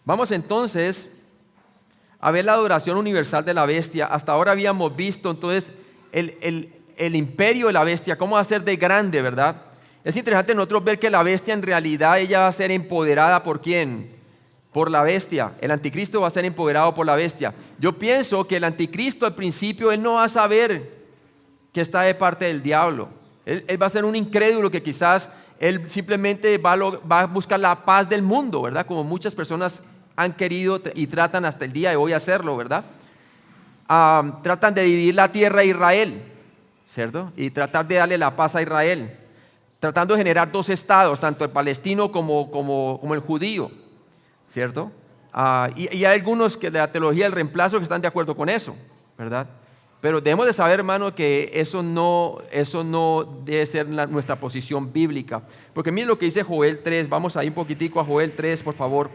Vamos entonces a ver la adoración universal de la bestia. Hasta ahora habíamos visto entonces el imperio de la bestia, cómo va a ser de grande, ¿verdad? Es interesante nosotros ver que la bestia en realidad ella va a ser empoderada ¿por quién? Por la bestia. El anticristo va a ser empoderado por la bestia. Yo pienso que el anticristo al principio él no va a saber que está de parte del diablo. Él va a ser un incrédulo que quizás él simplemente va a buscar la paz del mundo, ¿verdad? Como muchas personas han querido y tratan hasta el día de hoy hacerlo, ¿verdad? Tratan de dividir la tierra a Israel, ¿cierto? Y tratar de darle la paz a Israel, tratando de generar dos estados, tanto el palestino como el judío, ¿cierto? Y hay algunos que de la teología del reemplazo que están de acuerdo con eso, ¿verdad? Pero debemos de saber, hermano, que eso no debe ser nuestra posición bíblica. Porque miren lo que dice Joel 3. Vamos ahí un poquitico a Joel 3, por favor.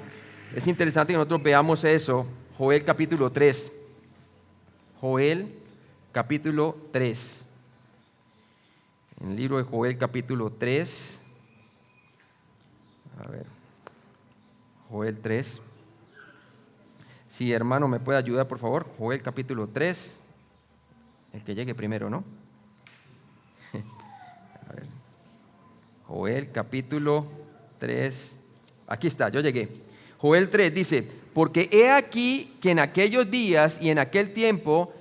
Es interesante que nosotros veamos eso. Joel capítulo 3. Joel capítulo 3. En el libro de Joel capítulo 3. A ver. Joel 3. Si hermano me puede ayudar, por favor. Joel capítulo 3. El que llegue primero, ¿no? A ver. Joel capítulo 3. Aquí está, yo llegué. Joel 3 dice: porque he aquí que en aquellos días y en aquel tiempo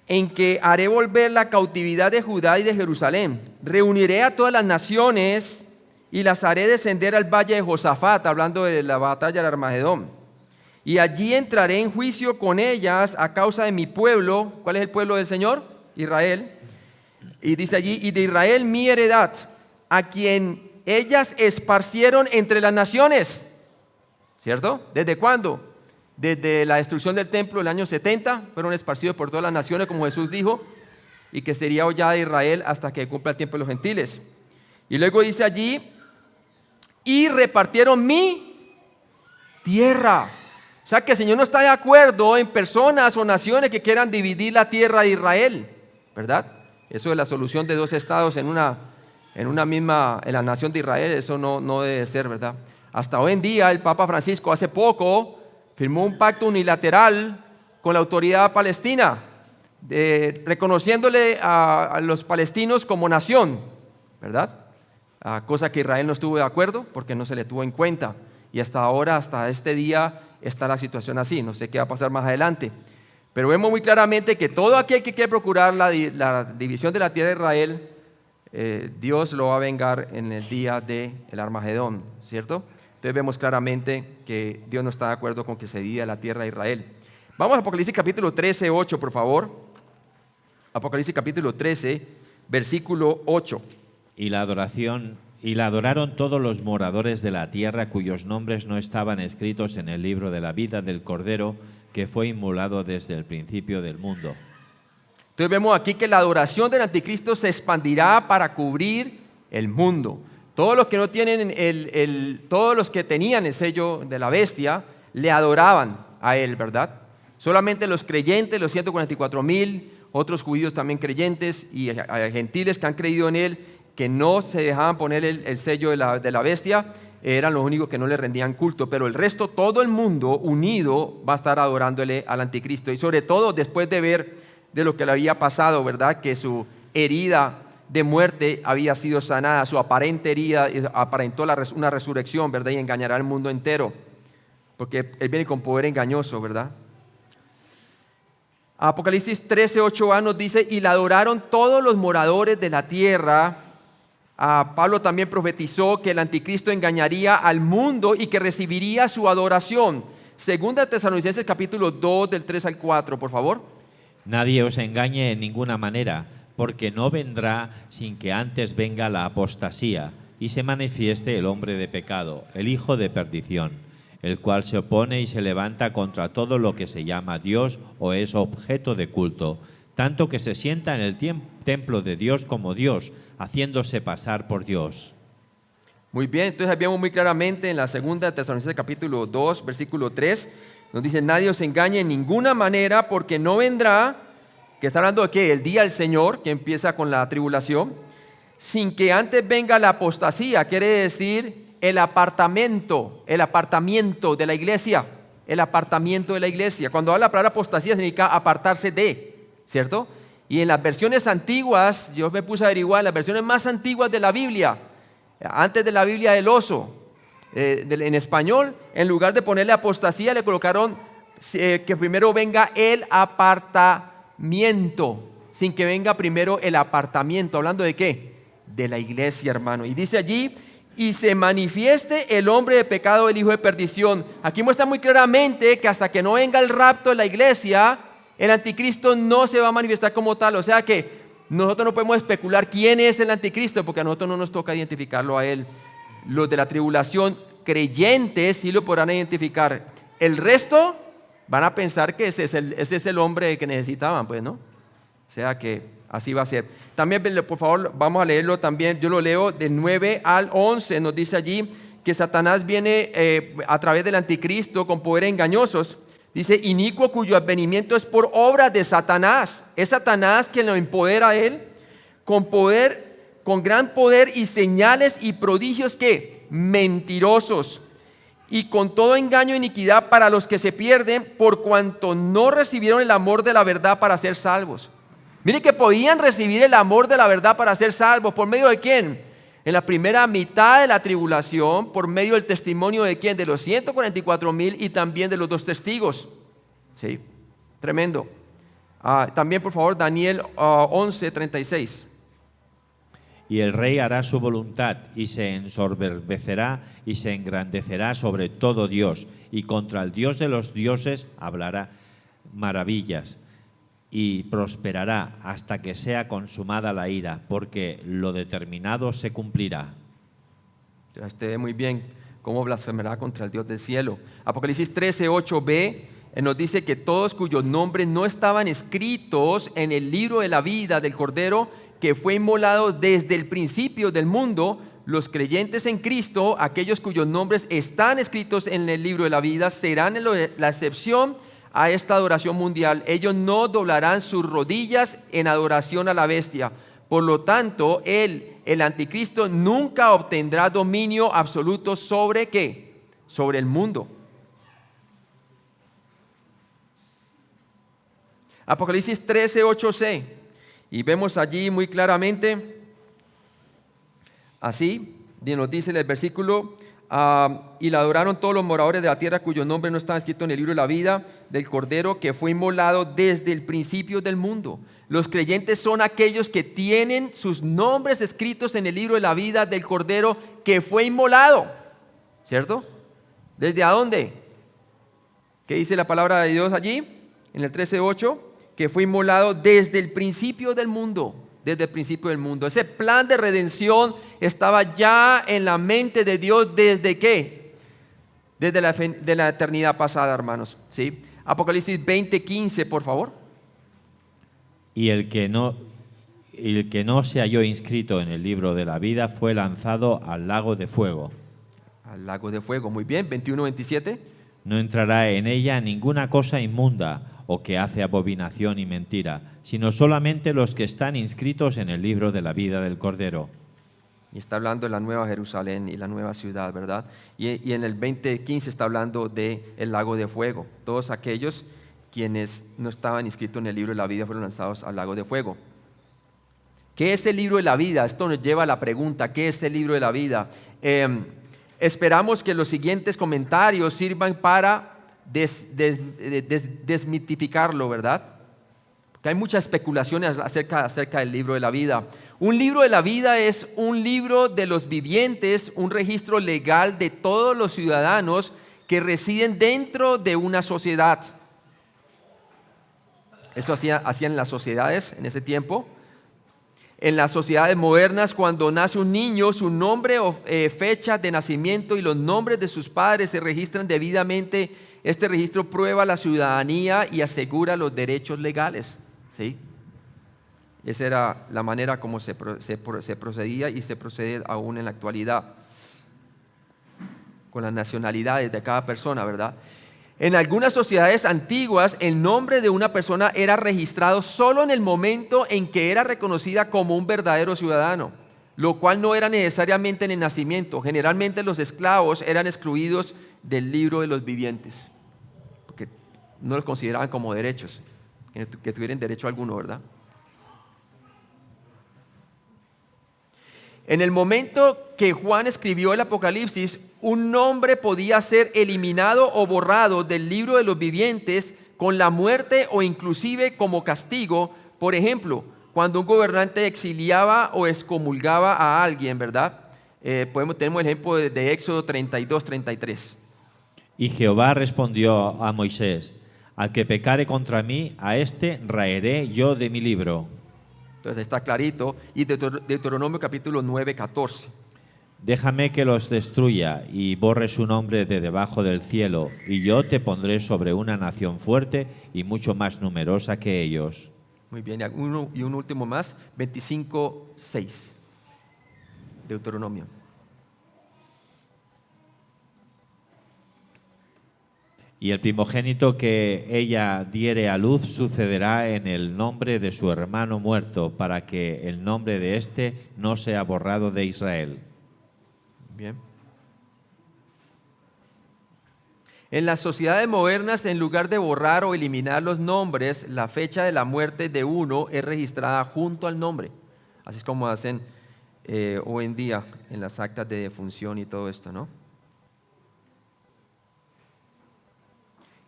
en que haré volver la cautividad de Judá y de Jerusalén, reuniré a todas las naciones y las haré descender al valle de Josafat, hablando de la batalla de Armagedón. Y allí entraré en juicio con ellas a causa de mi pueblo. ¿Cuál es el pueblo del Señor? Israel. Y dice allí: y de Israel mi heredad, a quien ellas esparcieron entre las naciones. ¿Cierto? ¿Desde cuándo? Desde la destrucción del templo, el año 70, fueron esparcidos por todas las naciones, como Jesús dijo, y que sería hollada de Israel hasta que cumpla el tiempo de los gentiles. Y luego dice allí: y repartieron mi tierra. O sea que el Señor no está de acuerdo en personas o naciones que quieran dividir la tierra de Israel, ¿verdad? Eso es la solución de dos estados en la nación de Israel. Eso no debe ser, ¿verdad? Hasta hoy en día el Papa Francisco hace poco firmó un pacto unilateral con la autoridad palestina, reconociéndole a los palestinos como nación, ¿verdad? Cosa que Israel no estuvo de acuerdo porque no se le tuvo en cuenta. Y hasta ahora, hasta este día, está la situación así. No sé qué va a pasar más adelante. Pero vemos muy claramente que todo aquel que quiere procurar la división de la tierra de Israel, Dios lo va a vengar en el día del Armagedón, ¿cierto? Entonces vemos claramente que Dios no está de acuerdo con que se divida la tierra de Israel. Vamos a Apocalipsis capítulo 13, 8, por favor. Apocalipsis capítulo 13, versículo 8. Y la adoraron todos los moradores de la tierra cuyos nombres no estaban escritos en el libro de la vida del Cordero que fue inmolado desde el principio del mundo. Entonces vemos aquí que la adoración del anticristo se expandirá para cubrir el mundo. Todos los que no tienen todos los que tenían el sello de la bestia le adoraban a él, ¿verdad? Solamente los creyentes, los 144,000, otros judíos también creyentes y gentiles que han creído en él, que no se dejaban poner el sello de la bestia, eran los únicos que no le rendían culto. Pero el resto, todo el mundo unido va a estar adorándole al anticristo. Y sobre todo después de ver de lo que le había pasado, ¿verdad? Que su herida de muerte había sido sanada, su aparente herida aparentó una resurrección, ¿verdad? Y engañará al mundo entero, porque él viene con poder engañoso, ¿verdad? Apocalipsis 13, 8a nos dice: y la adoraron todos los moradores de la tierra. Pablo también profetizó que el anticristo engañaría al mundo y que recibiría su adoración. Segunda Tesalonicenses capítulo 2, del 3 al 4, por favor. Nadie os engañe en ninguna manera, porque no vendrá sin que antes venga la apostasía y se manifieste el hombre de pecado, el hijo de perdición, el cual se opone y se levanta contra todo lo que se llama Dios o es objeto de culto, tanto que se sienta en el templo de Dios como Dios, haciéndose pasar por Dios. Muy bien, entonces vemos muy claramente en la segunda Tesalonicenses capítulo 2, versículo 3, nos dice: nadie os engañe en ninguna manera, porque no vendrá, que está hablando de que el día del Señor, que empieza con la tribulación, sin que antes venga la apostasía. Quiere decir el apartamento de la iglesia. El apartamiento de la iglesia. Cuando habla la palabra apostasía significa apartarse de, ¿cierto? Y en las versiones antiguas, yo me puse a averiguar, en las versiones más antiguas de la Biblia, antes de la Biblia del oso, en español, en lugar de ponerle apostasía, le colocaron que primero venga el apartamiento, sin que venga primero el apartamiento. ¿Hablando de qué? De la iglesia, hermano. Y dice allí, y se manifieste el hombre de pecado, el hijo de perdición. Aquí muestra muy claramente que hasta que no venga el rapto de la iglesia, el anticristo no se va a manifestar como tal. O sea que nosotros no podemos especular quién es el anticristo, porque a nosotros no nos toca identificarlo a él. Los de la tribulación creyentes sí lo podrán identificar. El resto van a pensar que ese es el hombre que necesitaban, pues, ¿no? O sea que así va a ser. También, por favor, vamos a leerlo también. Yo lo leo del 9 al 11. Nos dice allí que Satanás viene a través del anticristo con poderes engañosos. Dice, inicuo cuyo advenimiento es por obra de Satanás. Es Satanás quien lo empodera a él con poder, con gran poder y señales y prodigios que mentirosos, y con todo engaño e iniquidad para los que se pierden, por cuanto no recibieron el amor de la verdad para ser salvos. Mire que podían recibir el amor de la verdad para ser salvos. ¿Por medio de quién? En la primera mitad de la tribulación, por medio del testimonio de quién? De los 144,000 y también de los 2 testigos. Sí, tremendo. También, por favor, Daniel 11:36. Y el rey hará su voluntad y se ensoberbecerá y se engrandecerá sobre todo Dios, y contra el Dios de los dioses hablará maravillas, y prosperará hasta que sea consumada la ira, porque lo determinado se cumplirá. Ya usted ve muy bien cómo blasfemará contra el Dios del cielo. Apocalipsis 13:8b nos dice que todos cuyos nombres no estaban escritos en el libro de la vida del Cordero, que fue inmolado desde el principio del mundo, los creyentes en Cristo, aquellos cuyos nombres están escritos en el libro de la vida, serán la excepción a esta adoración mundial. Ellos no doblarán sus rodillas en adoración a la bestia. Por lo tanto, el anticristo nunca obtendrá dominio absoluto sobre ¿qué? Sobre el mundo. Apocalipsis 13:8c. Y vemos allí muy claramente, así nos dice el versículo, y la adoraron todos los moradores de la tierra cuyo nombre no estaba escrito en el libro de la vida del Cordero, que fue inmolado desde el principio del mundo. Los creyentes son aquellos que tienen sus nombres escritos en el libro de la vida del Cordero, que fue inmolado, ¿cierto? ¿Desde a dónde? ¿Qué dice la palabra de Dios allí? En el 13:8, que fue inmolado desde el principio del mundo. Desde el principio del mundo. Ese plan de redención estaba ya en la mente de Dios desde ¿qué? Desde la eternidad pasada, hermanos. ¿Sí? Apocalipsis 20:15, por favor. Y el que no se halló inscrito en el libro de la vida fue lanzado al lago de fuego. Al lago de fuego, muy bien. 21:27. No entrará en ella ninguna cosa inmunda o que hace abominación y mentira, sino solamente los que están inscritos en el libro de la vida del Cordero. Y está hablando de la nueva Jerusalén y la nueva ciudad, ¿verdad? Y en el 20:15 está hablando del lago de fuego. Todos aquellos quienes no estaban inscritos en el libro de la vida fueron lanzados al lago de fuego. ¿Qué es el libro de la vida? Esto nos lleva a la pregunta, ¿qué es el libro de la vida? Esperamos que los siguientes comentarios sirvan para desmitificarlo, ¿verdad? Porque hay muchas especulaciones acerca del libro de la vida. Un libro de la vida es un libro de los vivientes, un registro legal de todos los ciudadanos que residen dentro de una sociedad. Eso hacían las sociedades en ese tiempo. En las sociedades modernas, cuando nace un niño, su nombre o fecha de nacimiento y los nombres de sus padres se registran debidamente. Este registro prueba la ciudadanía y asegura los derechos legales. ¿Sí? Esa era la manera como se procedía y se procede aún en la actualidad con las nacionalidades de cada persona, ¿verdad? En algunas sociedades antiguas, el nombre de una persona era registrado solo en el momento en que era reconocida como un verdadero ciudadano. lo cual no era necesariamente en el nacimiento. Generalmente los esclavos eran excluidos del libro de los vivientes, porque no los consideraban como derechos, que tuvieran derecho alguno, ¿verdad? En el momento que Juan escribió el Apocalipsis, un nombre podía ser eliminado o borrado del libro de los vivientes con la muerte o inclusive como castigo. Por ejemplo, cuando un gobernante exiliaba o excomulgaba a alguien, ¿verdad? Tenemos el ejemplo de Éxodo 32, 33. Y Jehová respondió a Moisés: al que pecare contra mí, a éste raeré yo de mi libro. Entonces está clarito. Y Deuteronomio capítulo 9, 14. Déjame que los destruya y borre su nombre de debajo del cielo, y yo te pondré sobre una nación fuerte y mucho más numerosa que ellos. Muy bien, y un último más, 25, 6. Deuteronomio. Y el primogénito que ella diere a luz sucederá en el nombre de su hermano muerto, para que el nombre de éste no sea borrado de Israel. Bien. En las sociedades modernas, en lugar de borrar o eliminar los nombres, la fecha de la muerte de uno es registrada junto al nombre. Así es como hacen hoy en día en las actas de defunción y todo esto, ¿no?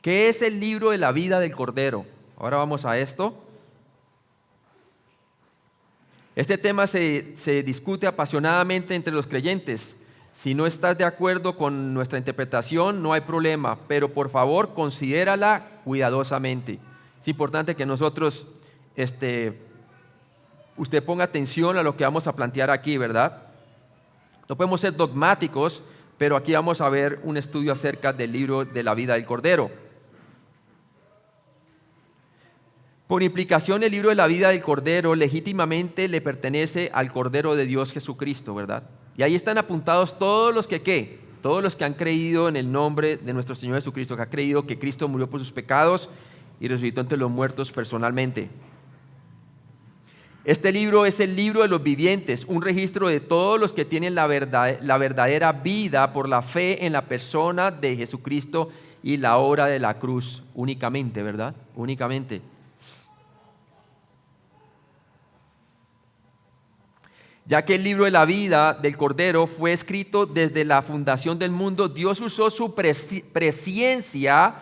¿Qué es el libro de la vida del Cordero? Ahora vamos a esto. Este tema se discute apasionadamente entre los creyentes. Si no estás de acuerdo con nuestra interpretación, no hay problema, pero por favor considérala cuidadosamente. Es importante que nosotros, usted ponga atención a lo que vamos a plantear aquí, ¿verdad? No podemos ser dogmáticos, pero aquí vamos a ver un estudio acerca del libro de la vida del Cordero. Por implicación, el libro de la vida del Cordero legítimamente le pertenece al Cordero de Dios Jesucristo, ¿verdad? Y ahí están apuntados todos los que, ¿qué? Todos los que han creído en el nombre de nuestro Señor Jesucristo, que han creído que Cristo murió por sus pecados y resucitó entre los muertos personalmente. Este libro es el libro de los vivientes, un registro de todos los que tienen la verdadera vida por la fe en la persona de Jesucristo y la obra de la cruz, únicamente, ¿verdad? Únicamente. Ya que el libro de la vida del Cordero fue escrito desde la fundación del mundo, Dios usó su presciencia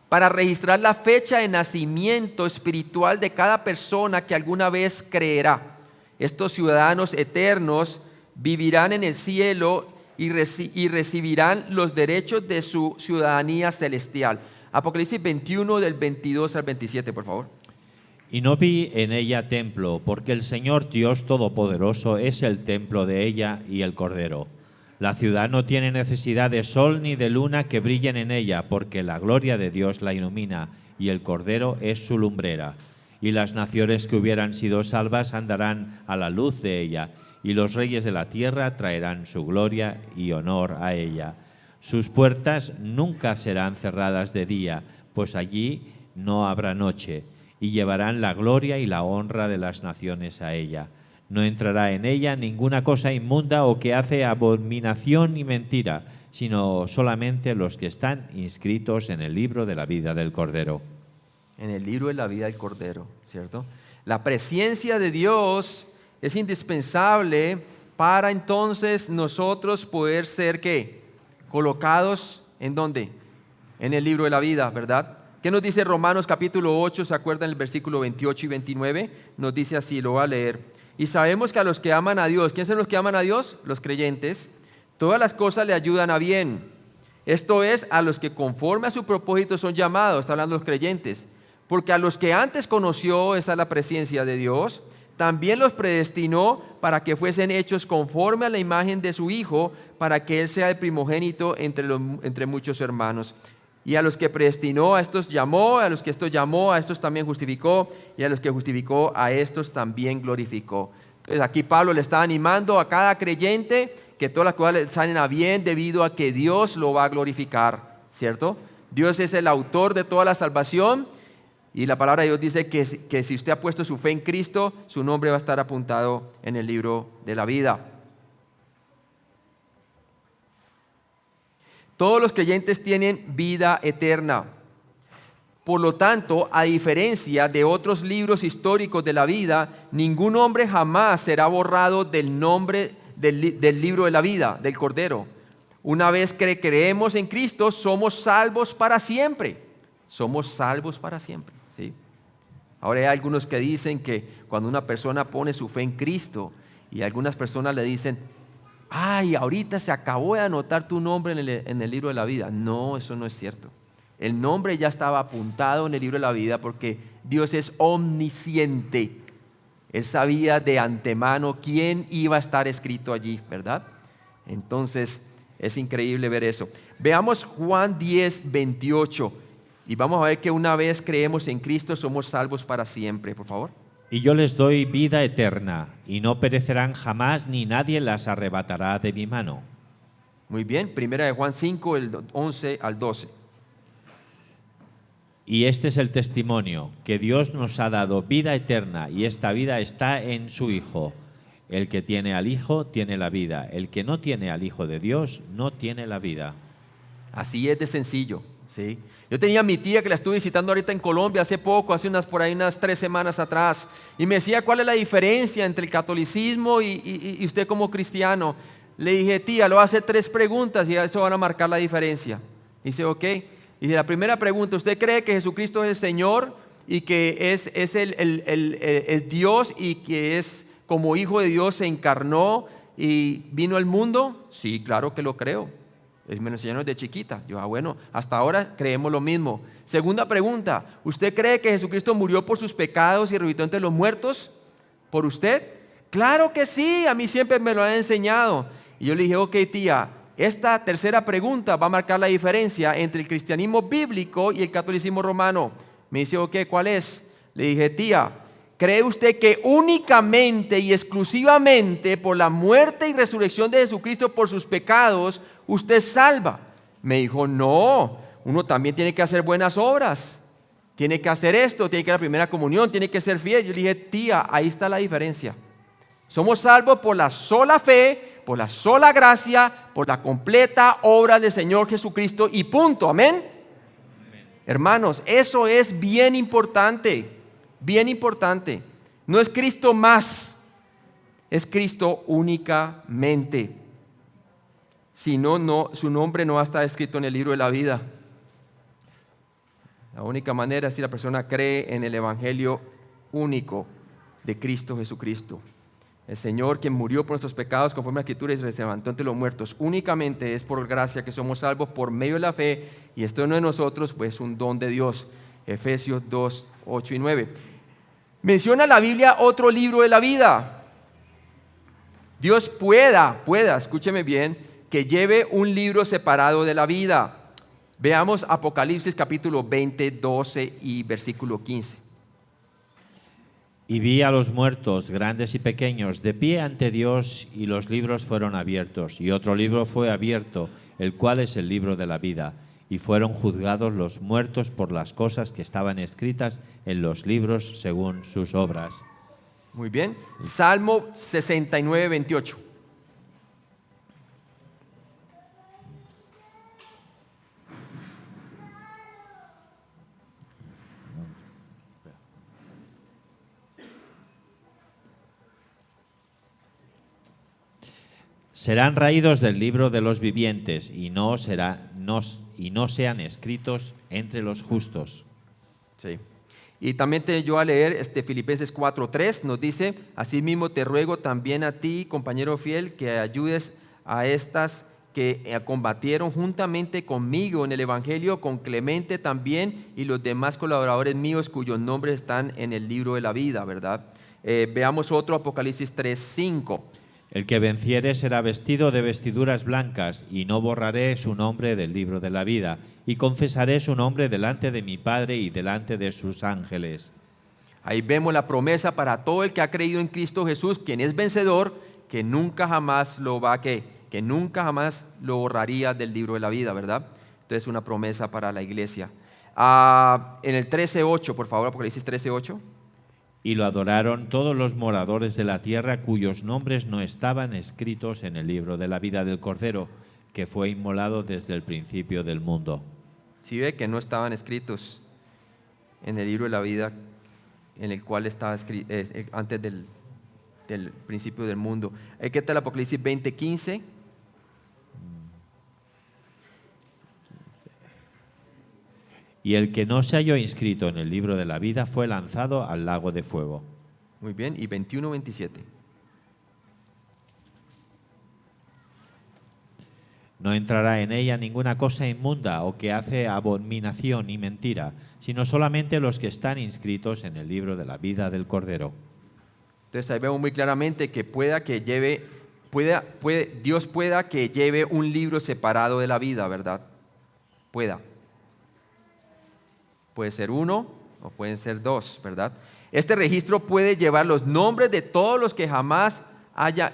para registrar la fecha de nacimiento espiritual de cada persona que alguna vez creerá. Estos ciudadanos eternos vivirán en el cielo y recibirán los derechos de su ciudadanía celestial. Apocalipsis 21 del 22 al 27, por favor. Y no vi en ella templo, porque el Señor Dios Todopoderoso es el templo de ella y el Cordero. La ciudad no tiene necesidad de sol ni de luna que brillen en ella, porque la gloria de Dios la ilumina, y el Cordero es su lumbrera. Y las naciones que hubieran sido salvas andarán a la luz de ella, y los reyes de la tierra traerán su gloria y honor a ella. Sus puertas nunca serán cerradas de día, pues allí no habrá noche, y llevarán la gloria y la honra de las naciones a ella. No entrará en ella ninguna cosa inmunda o que hace abominación y mentira, sino solamente los que están inscritos en el libro de la vida del Cordero. En el libro de la vida del Cordero, ¿cierto? La presencia de Dios es indispensable para entonces nosotros poder ser, ¿qué? Colocados, ¿en dónde? En el libro de la vida, ¿verdad? ¿Qué nos dice Romanos capítulo 8? ¿Se acuerdan el versículo 28 y 29? Nos dice así, lo voy a leer. Y sabemos que a los que aman a Dios, ¿quiénes son los que aman a Dios? Los creyentes. Todas las cosas le ayudan a bien. Esto es, a los que conforme a su propósito son llamados, está hablando los creyentes. Porque a los que antes conoció, esa es la presencia de Dios, también los predestinó para que fuesen hechos conforme a la imagen de su Hijo, para que Él sea el primogénito entre muchos hermanos. Y a los que predestinó, a estos llamó, a los que estos llamó, a estos también justificó, y a los que justificó, a estos también glorificó. Entonces aquí Pablo le está animando a cada creyente que todas las cosas le salen a bien debido a que Dios lo va a glorificar, ¿cierto? Dios es el autor de toda la salvación y la palabra de Dios dice que si usted ha puesto su fe en Cristo, su nombre va a estar apuntado en el libro de la vida. Todos los creyentes tienen vida eterna. Por lo tanto, a diferencia de otros libros históricos de la vida, ningún hombre jamás será borrado del nombre del libro de la vida, del Cordero. Una vez que creemos en Cristo, somos salvos para siempre. Somos salvos para siempre, ¿sí? Ahora hay algunos que dicen que cuando una persona pone su fe en Cristo, y algunas personas le dicen, ay, ahorita se acabó de anotar tu nombre en el libro de la vida. No, eso no es cierto. El nombre ya estaba apuntado en el libro de la vida porque Dios es omnisciente. Él sabía de antemano quién iba a estar escrito allí, ¿verdad? Entonces, es increíble ver eso. Veamos Juan 10, 28. Y vamos a ver que una vez creemos en Cristo, somos salvos para siempre, por favor. Y yo les doy vida eterna, y no perecerán jamás, ni nadie las arrebatará de mi mano. Muy bien, primera de Juan 5, el 11 al 12. Y este es el testimonio, que Dios nos ha dado vida eterna, y esta vida está en su Hijo. El que tiene al Hijo tiene la vida. El que no tiene al Hijo de Dios no tiene la vida. Así es de sencillo, ¿sí? Yo tenía a mi tía que la estuve visitando ahorita en Colombia hace poco, hace unas 3 semanas atrás, y me decía cuál es la diferencia entre el catolicismo y usted como cristiano. Le dije, tía, le voy a hacer 3 preguntas y eso van a marcar la diferencia. Dice, ok. Dice, la primera pregunta, ¿usted cree que Jesucristo es el Señor y que es el Dios y que es como Hijo de Dios se encarnó y vino al mundo? Sí, claro que lo creo. Me lo enseñaron desde chiquita. Yo, bueno, hasta ahora creemos lo mismo. Segunda pregunta, ¿usted cree que Jesucristo murió por sus pecados y resucitó entre los muertos? ¿Por usted? Claro que sí, a mí siempre me lo han enseñado. Y yo le dije, ok, tía, esta tercera pregunta va a marcar la diferencia entre el cristianismo bíblico y el catolicismo romano. Me dice, ok, ¿cuál es? Le dije, tía, ¿cree usted que únicamente y exclusivamente por la muerte y resurrección de Jesucristo por sus pecados usted salva? Me dijo, no, uno también tiene que hacer buenas obras, tiene que hacer esto, tiene que ir a la primera comunión, tiene que ser fiel. Yo le dije, tía, ahí está la diferencia. Somos salvos por la sola fe, por la sola gracia, por la completa obra del Señor Jesucristo y punto, amén. Hermanos, eso es bien importante, bien importante. No es Cristo más, es Cristo únicamente. Si no, su nombre no va a estar escrito en el libro de la vida. La única manera es si la persona cree en el Evangelio único de Cristo Jesucristo. El Señor, quien murió por nuestros pecados conforme a la Escritura y se levantó entre los muertos. Únicamente es por gracia que somos salvos por medio de la fe, y esto no es de nosotros, pues un don de Dios. Efesios 2, 8 y 9. Menciona la Biblia otro libro de la vida. Dios pueda, escúcheme bien, que lleve un libro separado de la vida. Veamos Apocalipsis capítulo 20, 12 y versículo 15. Y vi a los muertos, grandes y pequeños, de pie ante Dios, y los libros fueron abiertos. Y otro libro fue abierto, el cual es el libro de la vida. Y fueron juzgados los muertos por las cosas que estaban escritas en los libros según sus obras. Muy bien. Salmo 69, 28. Serán raídos del libro de los vivientes y no sean escritos entre los justos. Sí. Y también yo a leer Filipenses 4:3 nos dice, asimismo te ruego también a ti, compañero fiel, que ayudes a estas que combatieron juntamente conmigo en el Evangelio, con Clemente también y los demás colaboradores míos cuyos nombres están en el libro de la vida, ¿verdad? Veamos otro, Apocalipsis 3:5. El que venciere será vestido de vestiduras blancas, y no borraré su nombre del libro de la vida, y confesaré su nombre delante de mi Padre y delante de sus ángeles. Ahí vemos la promesa para todo el que ha creído en Cristo Jesús, quien es vencedor, que nunca jamás que nunca jamás lo borraría del libro de la vida, ¿verdad? Entonces una promesa para la iglesia. En el 13:8, por favor, Apocalipsis 13:8. Y lo adoraron todos los moradores de la tierra cuyos nombres no estaban escritos en el libro de la vida del Cordero, que fue inmolado desde el principio del mundo. Si ve que no estaban escritos en el libro de la vida en el cual estaba antes del principio del mundo. ¿Qué tal Apocalipsis 20:15? Y el que no se halló inscrito en el libro de la vida fue lanzado al lago de fuego. Muy bien, y 21:27. No entrará en ella ninguna cosa inmunda o que hace abominación y mentira, sino solamente los que están inscritos en el libro de la vida del Cordero. Entonces ahí vemos muy claramente que Dios pueda que lleve un libro separado de la vida, ¿verdad? Pueda. Puede ser uno o pueden ser dos, ¿verdad? Este registro puede llevar los nombres de todos los que jamás hayan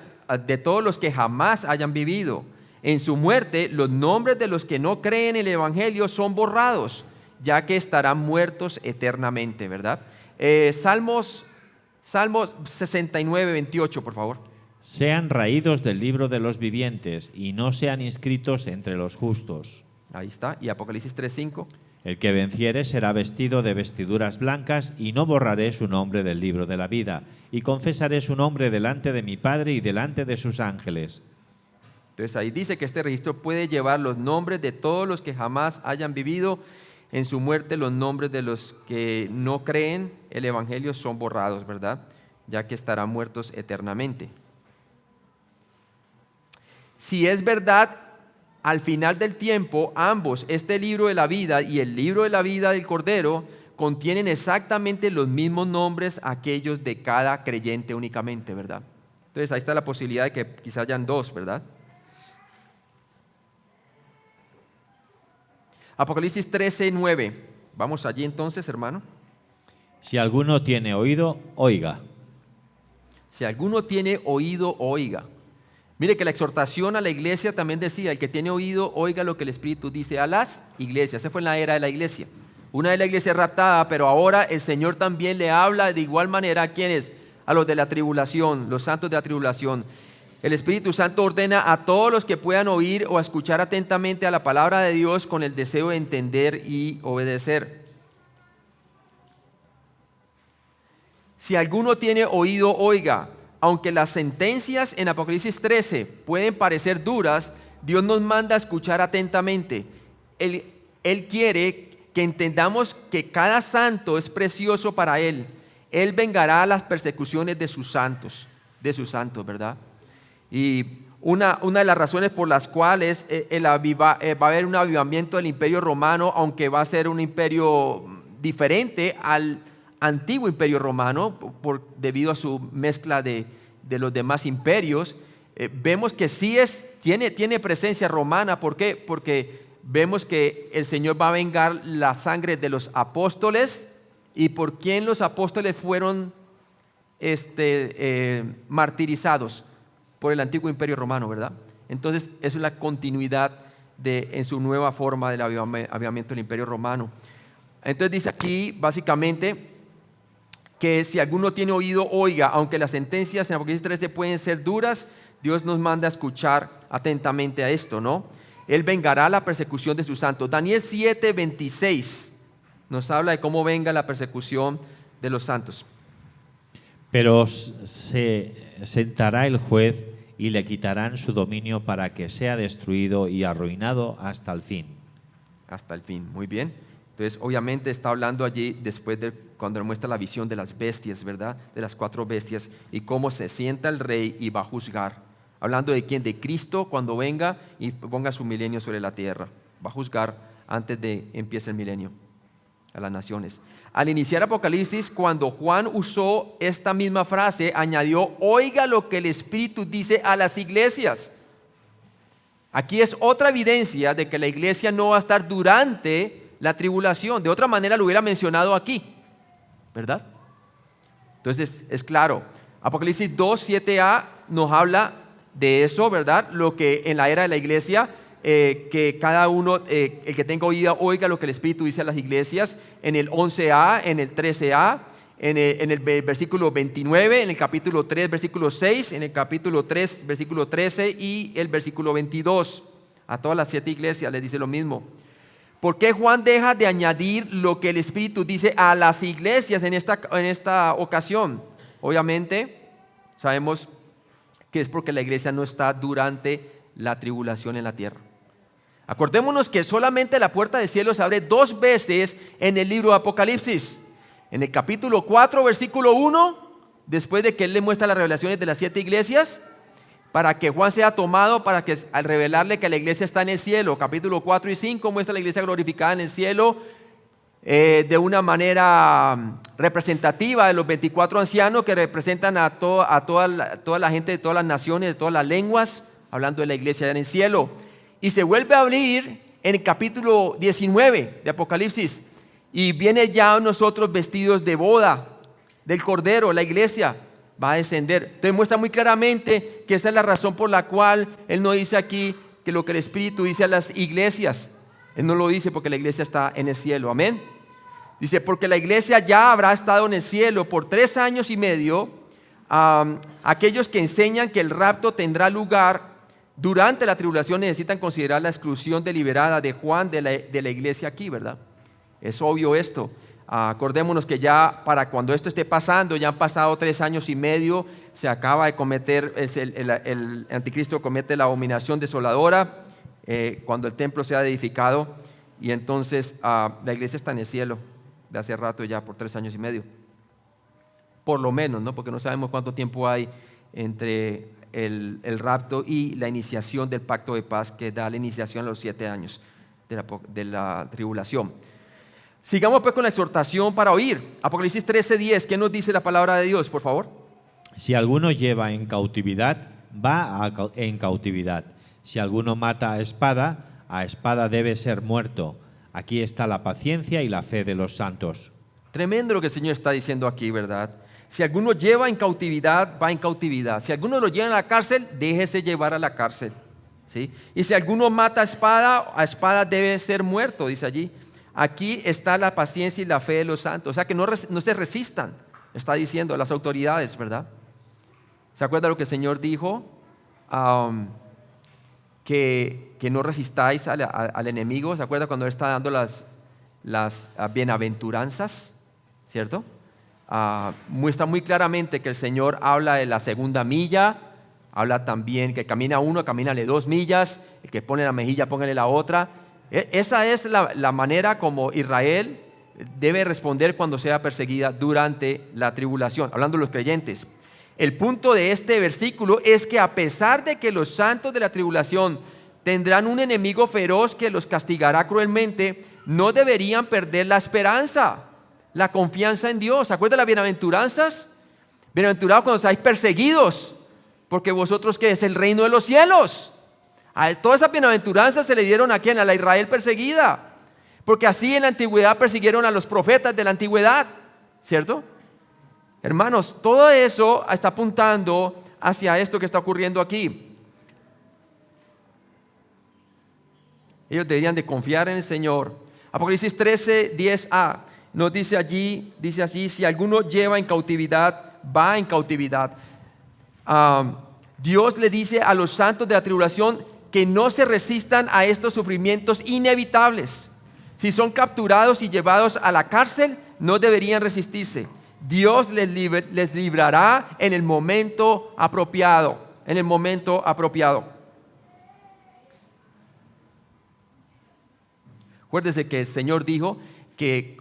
vivido. En su muerte, los nombres de los que no creen en el Evangelio son borrados, ya que estarán muertos eternamente, ¿verdad? Salmos 69:28, por favor. Sean raídos del libro de los vivientes y no sean inscritos entre los justos. Ahí está. Y Apocalipsis 3:5. El que venciere será vestido de vestiduras blancas y no borraré su nombre del libro de la vida y confesaré su nombre delante de mi Padre y delante de sus ángeles. Entonces ahí dice que este registro puede llevar los nombres de todos los que jamás hayan vivido. En su muerte los nombres de los que no creen el Evangelio son borrados, ¿verdad? Ya que estarán muertos eternamente. Si es verdad, al final del tiempo, ambos, este libro de la vida y el libro de la vida del Cordero, contienen exactamente los mismos nombres, aquellos de cada creyente únicamente, ¿verdad? Entonces ahí está la posibilidad de que quizás hayan dos, ¿verdad? Apocalipsis 13:9. Vamos allí entonces, hermano. Si alguno tiene oído, oiga. Si alguno tiene oído, oiga. Mire que la exhortación a la iglesia también decía, el que tiene oído, oiga lo que el Espíritu dice a las iglesias. Esa fue en la era de la iglesia. Una de la iglesia raptada, pero ahora el Señor también le habla de igual manera a quienes, a los de la tribulación, los santos de la tribulación. El Espíritu Santo ordena a todos los que puedan oír o escuchar atentamente a la palabra de Dios con el deseo de entender y obedecer. Si alguno tiene oído, oiga. Aunque las sentencias en Apocalipsis 13 pueden parecer duras, Dios nos manda a escuchar atentamente. Él quiere que entendamos que cada santo es precioso para Él. Él vengará las persecuciones de sus santos, ¿verdad? Y una de las razones por las cuales va a haber un avivamiento del imperio romano, aunque va a ser un imperio diferente al antiguo imperio romano, debido a su mezcla de los demás imperios, vemos que sí tiene presencia romana. ¿Por qué? Porque vemos que el Señor va a vengar la sangre de los apóstoles. ¿Y por quién los apóstoles fueron martirizados? Por el antiguo imperio romano, ¿verdad? Entonces, eso es la continuidad en su nueva forma del avivamiento del imperio romano. Entonces dice aquí, básicamente, que si alguno tiene oído, oiga. Aunque las sentencias en Apocalipsis 13 pueden ser duras, Dios nos manda a escuchar atentamente a esto, ¿no? Él vengará la persecución de sus santos. Daniel 7:26 nos habla de cómo venga la persecución de los santos. Pero se sentará el juez y le quitarán su dominio para que sea destruido y arruinado hasta el fin. Hasta el fin, muy bien. Entonces, obviamente está hablando allí después de cuando le muestra la visión de las bestias, ¿verdad? De las 4 bestias y cómo se sienta el rey y va a juzgar. Hablando de quién, de Cristo cuando venga y ponga su milenio sobre la tierra. Va a juzgar antes de empiece el milenio a las naciones. Al iniciar Apocalipsis, cuando Juan usó esta misma frase, añadió, oiga lo que el Espíritu dice a las iglesias. Aquí es otra evidencia de que la iglesia no va a estar durante la tribulación. De otra manera lo hubiera mencionado aquí, ¿verdad? Entonces es claro. Apocalipsis 2:7a nos habla de eso, ¿verdad? Lo que en la era de la iglesia, que cada uno, el que tenga oído, oiga lo que el Espíritu dice a las iglesias. En el 11a, en el 13a, en el versículo 29, en el capítulo 3, versículo 6, en el capítulo 3, versículo 13 y el versículo 22. A todas las 7 iglesias les dice lo mismo. ¿Por qué Juan deja de añadir lo que el Espíritu dice a las iglesias en esta ocasión? Obviamente, sabemos que es porque la iglesia no está durante la tribulación en la tierra. Acordémonos que solamente la puerta del cielo se abre 2 veces en el libro de Apocalipsis. En el capítulo 4, versículo 1, después de que él le muestra las revelaciones de las 7 iglesias, para que Juan sea tomado, para que al revelarle que la iglesia está en el cielo. Capítulo 4 y 5 muestra la iglesia glorificada en el cielo de una manera representativa de los 24 ancianos que representan a toda la gente de todas las naciones, de todas las lenguas, hablando de la iglesia en el cielo. Y se vuelve a abrir en el capítulo 19 de Apocalipsis y viene ya nosotros vestidos de boda del Cordero, la iglesia va a descender. Entonces muestra muy claramente que esa es la razón por la cual él no dice aquí que lo que el Espíritu dice a las iglesias, él no lo dice porque la iglesia está en el cielo, amén. Dice, porque la iglesia ya habrá estado en el cielo por 3 años y medio. Aquellos que enseñan que el rapto tendrá lugar durante la tribulación necesitan considerar la exclusión deliberada de Juan de la iglesia aquí, ¿verdad? Es obvio esto. Acordémonos que ya para cuando esto esté pasando, ya han pasado 3 años y medio, se acaba de cometer, el anticristo comete la abominación desoladora, cuando el templo sea edificado, y entonces la iglesia está en el cielo de hace rato ya por 3 años y medio. Por lo menos, ¿no? Porque no sabemos cuánto tiempo hay entre el rapto y la iniciación del pacto de paz que da la iniciación a los 7 años de la tribulación. Sigamos pues con la exhortación para oír. Apocalipsis 13:10, ¿qué nos dice la palabra de Dios, por favor? Si alguno lleva en cautividad, en cautividad. Si alguno mata a espada debe ser muerto. Aquí está la paciencia y la fe de los santos. Tremendo lo que el Señor está diciendo aquí, ¿verdad? Si alguno lleva en cautividad, va en cautividad. Si alguno lo lleva a la cárcel, déjese llevar a la cárcel, ¿sí? Y si alguno mata a espada debe ser muerto, dice allí. Aquí está la paciencia y la fe de los santos. O sea que no se resistan, está diciendo las autoridades, ¿verdad? ¿Se acuerda lo que el Señor dijo? Que no resistáis al enemigo. ¿Se acuerda cuando Él está dando las bienaventuranzas? ¿Cierto? Muestra muy claramente que el Señor habla de la segunda milla, habla también que camina uno, camínale 2 millas, el que pone la mejilla, póngale la otra. Esa es la manera como Israel debe responder cuando sea perseguida durante la tribulación, hablando de los creyentes. El punto de este versículo es que a pesar de que los santos de la tribulación tendrán un enemigo feroz que los castigará cruelmente, no deberían perder la esperanza, la confianza en Dios. ¿Se acuerdan de las bienaventuranzas? Bienaventurados cuando seáis perseguidos, porque vosotros ¿qué es? El reino de los cielos. A todas esas bienaventuranzas se le dieron a quién, a la Israel perseguida, porque así en la antigüedad persiguieron a los profetas de la antigüedad, ¿cierto? Hermanos, todo eso está apuntando hacia esto que está ocurriendo aquí. Ellos deberían de confiar en el Señor. Apocalipsis 13:10a nos dice allí, dice así: si alguno lleva en cautividad, va en cautividad. Dios le dice a los santos de la tribulación que no se resistan a estos sufrimientos inevitables. Si son capturados y llevados a la cárcel, no deberían resistirse. Dios les librará en el momento apropiado, en el momento apropiado. Acuérdense que el Señor dijo que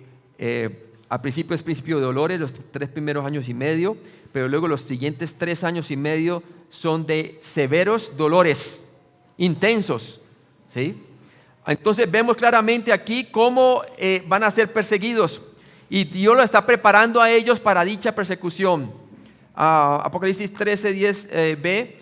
al principio es principio de dolores, los 3 primeros años y medio, pero luego los siguientes 3 años y medio son de severos dolores, intensos, ¿sí? Entonces vemos claramente aquí cómo van a ser perseguidos y Dios lo está preparando a ellos para dicha persecución. Apocalipsis 13:10b,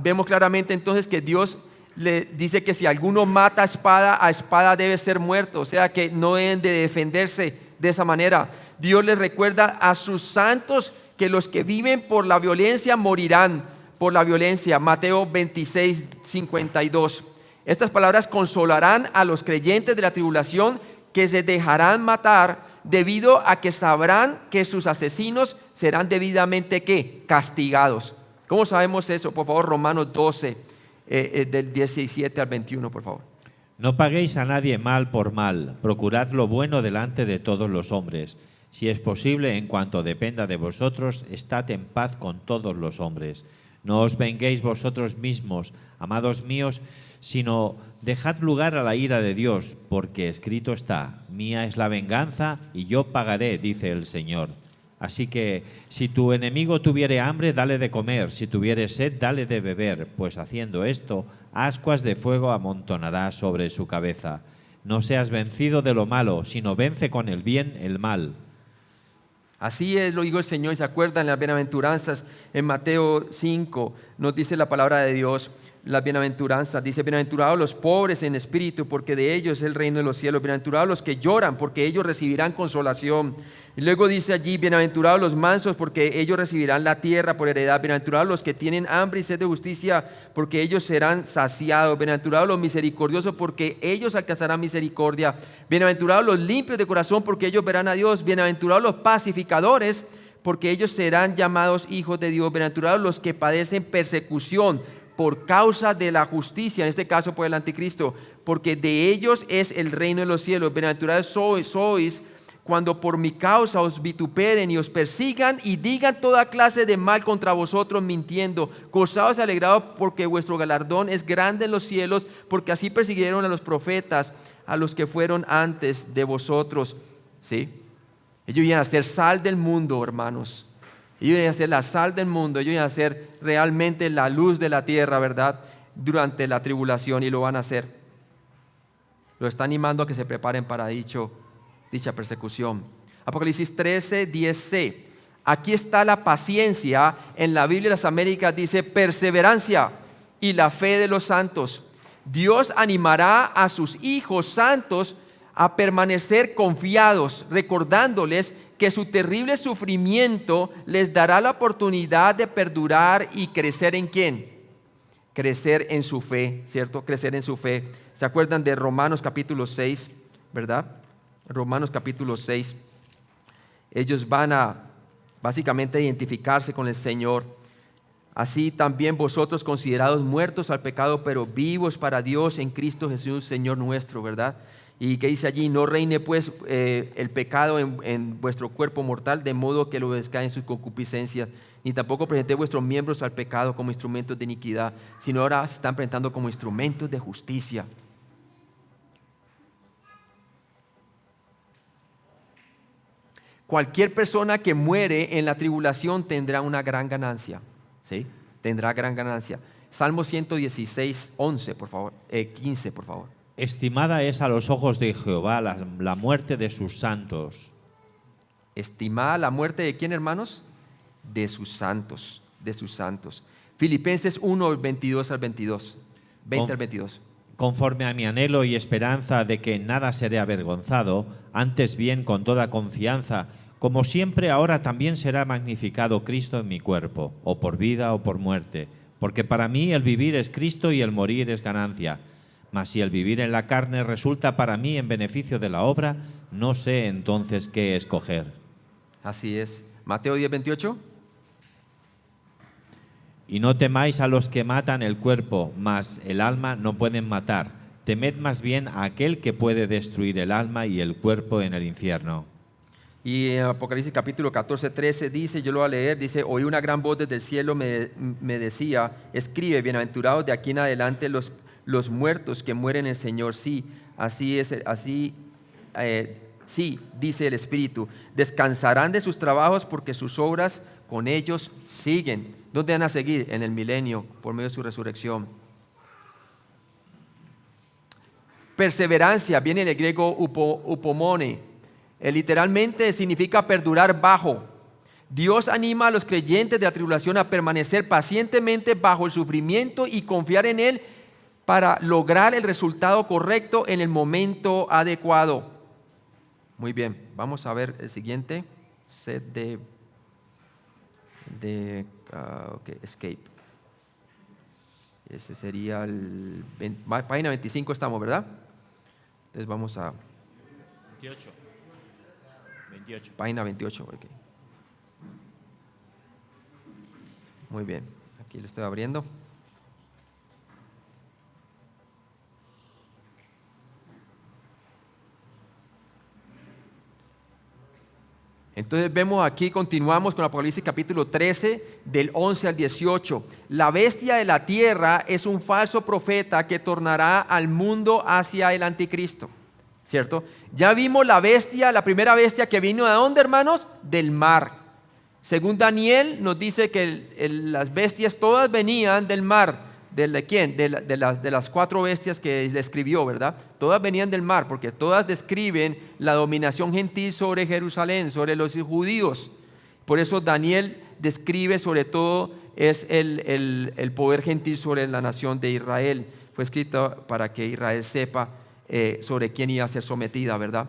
vemos claramente entonces que Dios le dice que si alguno mata a espada debe ser muerto, o sea que no deben de defenderse de esa manera. Dios les recuerda a sus santos que los que viven por la violencia morirán por la violencia. Mateo 26:52. Estas palabras consolarán a los creyentes de la tribulación que se dejarán matar debido a que sabrán que sus asesinos serán debidamente ¿qué? Castigados. ¿Cómo sabemos eso? Por favor, Romanos 12, del 17 al 21, por favor. No paguéis a nadie mal por mal, procurad lo bueno delante de todos los hombres. Si es posible, en cuanto dependa de vosotros, estad en paz con todos los hombres. No os venguéis vosotros mismos, amados míos, sino dejad lugar a la ira de Dios, porque escrito está: mía es la venganza y yo pagaré, dice el Señor. Así que, si tu enemigo tuviere hambre, dale de comer; si tuviere sed, dale de beber, pues haciendo esto, ascuas de fuego amontonará sobre su cabeza. No seas vencido de lo malo, sino vence con el bien el mal. Así es, lo dijo el Señor, y se acuerdan las bienaventuranzas en Mateo 5, nos dice la palabra de Dios, las bienaventuranzas, dice: bienaventurados los pobres en espíritu, porque de ellos es el reino de los cielos; bienaventurados los que lloran, porque ellos recibirán consolación. Y luego dice allí: bienaventurados los mansos, porque ellos recibirán la tierra por heredad; bienaventurados los que tienen hambre y sed de justicia, porque ellos serán saciados; bienaventurados los misericordiosos, porque ellos alcanzarán misericordia; bienaventurados los limpios de corazón, porque ellos verán a Dios; bienaventurados los pacificadores, porque ellos serán llamados hijos de Dios; bienaventurados los que padecen persecución por causa de la justicia, en este caso por el anticristo, porque de ellos es el reino de los cielos; bienaventurados sois cuando por mi causa os vituperen y os persigan y digan toda clase de mal contra vosotros mintiendo. Gozaos y alegraos, porque vuestro galardón es grande en los cielos, porque así persiguieron a los profetas, a los que fueron antes de vosotros. ¿Sí? Ellos iban a ser sal del mundo, hermanos. Ellos iban a ser la sal del mundo, ellos iban a ser realmente la luz de la tierra, ¿verdad? Durante la tribulación, y lo van a hacer. Lo está animando a que se preparen para dicha persecución. Apocalipsis 13, 10c. Aquí está la paciencia. En la Biblia de las Américas dice perseverancia y la fe de los santos. Dios animará a sus hijos santos a permanecer confiados, recordándoles que su terrible sufrimiento les dará la oportunidad de perdurar y crecer ¿en quién? Crecer en su fe, ¿cierto? Crecer en su fe. ¿Se acuerdan de Romanos capítulo 6, verdad? Romanos capítulo 6. Ellos van a básicamente identificarse con el Señor. Así también vosotros, considerados muertos al pecado, pero vivos para Dios en Cristo Jesús, Señor nuestro, ¿verdad? Y que dice allí: no reine pues el pecado en vuestro cuerpo mortal, de modo que lo obedezcáis en sus concupiscencias, ni tampoco presentéis vuestros miembros al pecado como instrumentos de iniquidad, sino ahora se están presentando como instrumentos de justicia. Cualquier persona que muere en la tribulación tendrá una gran ganancia, ¿sí? Tendrá gran ganancia. Salmo 116, 11, por favor, 15, por favor. Estimada es a los ojos de Jehová la muerte de sus santos. Estimada la muerte de quién, hermanos? De sus santos, de sus santos. Filipenses 1, 22 al 22. 20 al 22. Conforme a mi anhelo y esperanza de que en nada seré avergonzado, antes bien con toda confianza, como siempre ahora también será magnificado Cristo en mi cuerpo, o por vida o por muerte, porque para mí el vivir es Cristo y el morir es ganancia. Mas si el vivir en la carne resulta para mí en beneficio de la obra, no sé entonces qué escoger. Así es. Mateo 10, 28. Y no temáis a los que matan el cuerpo, mas el alma no pueden matar. Temed más bien a aquel que puede destruir el alma y el cuerpo en el infierno. Y en Apocalipsis capítulo 14, 13 dice, yo lo voy a leer, dice: oí una gran voz desde el cielo, me decía: escribe, bienaventurados de aquí en adelante los muertos que mueren en el Señor. Sí, así es, sí, dice el Espíritu, descansarán de sus trabajos, porque sus obras con ellos siguen. ¿Dónde van a seguir? En el milenio, por medio de su resurrección. Perseverancia viene del griego upomone. Literalmente significa perdurar bajo. Dios anima a los creyentes de la tribulación a permanecer pacientemente bajo el sufrimiento y confiar en Él para lograr el resultado correcto en el momento adecuado. Muy bien, vamos a ver el siguiente set de escape. Ese sería página 25 estamos, ¿verdad? Entonces vamos a 28. Página 28. Okay. Muy bien, aquí lo estoy abriendo. Entonces vemos aquí, continuamos con Apocalipsis capítulo 13, del 11 al 18. La bestia de la tierra es un falso profeta que tornará al mundo hacia el anticristo, ¿cierto? Ya vimos la bestia, la primera bestia que vino ¿de dónde, hermanos? Del mar. Según Daniel nos dice que las bestias todas venían del mar. ¿De quién? De las 4 bestias que describió, ¿verdad? Todas venían del mar, porque todas describen la dominación gentil sobre Jerusalén, sobre los judíos. Por eso Daniel describe sobre todo es el poder gentil sobre la nación de Israel. Fue escrito para que Israel sepa sobre quién iba a ser sometida, ¿verdad?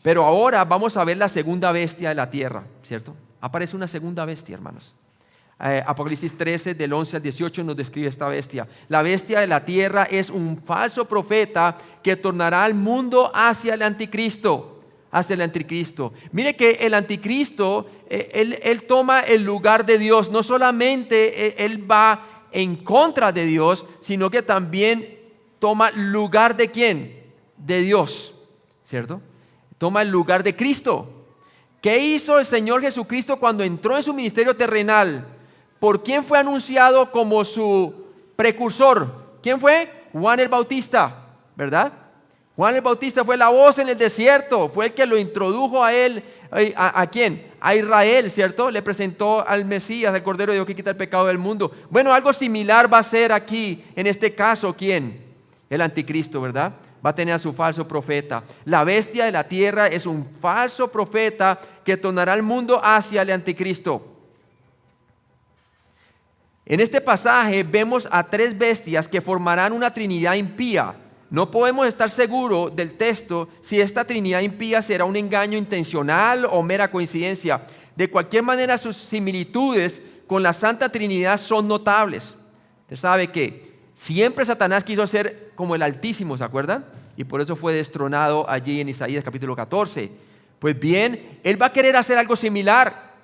Pero ahora vamos a ver la segunda bestia de la tierra, ¿cierto? Aparece una segunda bestia, hermanos. Apocalipsis 13 del 11 al 18 nos describe esta bestia. La bestia de la tierra es un falso profeta que tornará al mundo hacia el anticristo. Hacia el anticristo. Mire que el anticristo, él toma el lugar de Dios. No solamente él va en contra de Dios, sino que también toma lugar de ¿quién? De Dios, ¿cierto? Toma el lugar de Cristo. ¿Qué hizo el Señor Jesucristo cuando entró en su ministerio terrenal? ¿Por quién fue anunciado como su precursor? ¿Quién fue? Juan el Bautista, ¿verdad? Juan el Bautista fue la voz en el desierto, fue el que lo introdujo a él. ¿A quién? A Israel, ¿cierto? Le presentó al Mesías, al Cordero de Dios que quita el pecado del mundo. Bueno, algo similar va a ser aquí, en este caso, ¿quién? El anticristo, ¿verdad? Va a tener a su falso profeta. La bestia de la tierra es un falso profeta que tornará al mundo hacia el anticristo. En este pasaje vemos a 3 bestias que formarán una trinidad impía. No podemos estar seguros del texto si esta trinidad impía será un engaño intencional o mera coincidencia. De cualquier manera, sus similitudes con la Santa Trinidad son notables. Usted sabe que siempre Satanás quiso ser como el Altísimo, ¿se acuerdan? Y por eso fue destronado allí en Isaías capítulo 14. Pues bien, él va a querer hacer algo similar,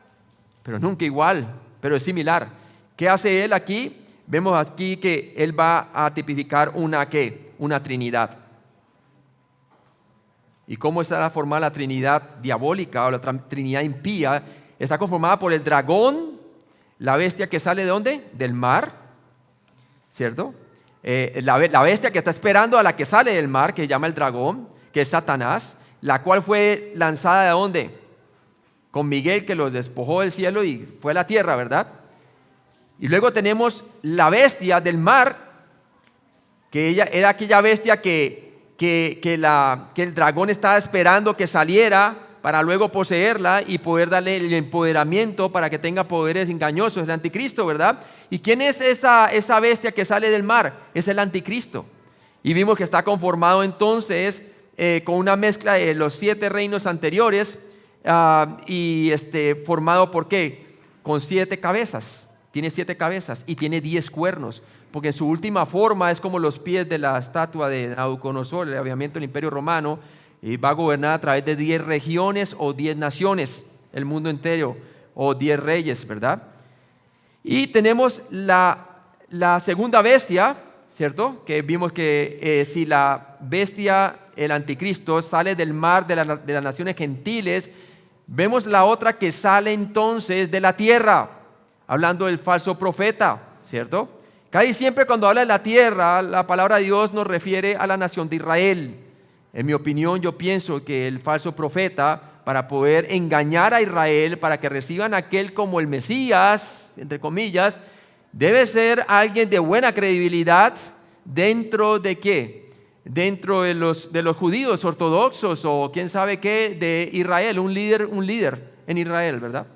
pero nunca igual, pero es similar. ¿Qué hace él aquí? Vemos aquí que él va a tipificar una trinidad. ¿Y cómo estará formada la trinidad diabólica o la trinidad impía? Está conformada por el dragón, la bestia que sale ¿de dónde? Del mar, ¿cierto? La bestia que está esperando a la que sale del mar, que se llama el dragón, que es Satanás, la cual fue lanzada ¿de dónde? Con Miguel, que los despojó del cielo y fue a la tierra, ¿verdad? Y luego tenemos la bestia del mar, que ella era aquella bestia que el dragón estaba esperando que saliera para luego poseerla y poder darle el empoderamiento para que tenga poderes engañosos, el anticristo, ¿verdad? ¿Y quién es esa bestia que sale del mar? Es el anticristo. Y vimos que está conformado entonces con una mezcla de los 7 reinos anteriores y formado ¿por qué? Con 7 cabezas. Tiene 7 cabezas y tiene 10 cuernos, porque su última forma es como los pies de la estatua de Nabucodonosor, el avivamiento del Imperio Romano, y va a gobernar a través de 10 regiones o 10 naciones, el mundo entero, o 10 reyes, ¿verdad? Y tenemos la segunda bestia, ¿cierto? Que vimos que si la bestia, el anticristo, sale del mar de las naciones gentiles, vemos la otra que sale entonces de la tierra, hablando del falso profeta, ¿cierto? Casi siempre cuando habla de la tierra, la palabra de Dios nos refiere a la nación de Israel. En mi opinión, yo pienso que el falso profeta, para poder engañar a Israel, para que reciban a aquel como el Mesías, entre comillas, debe ser alguien de buena credibilidad dentro de ¿qué? Dentro de los judíos ortodoxos o quién sabe qué de Israel, un líder en Israel, ¿verdad?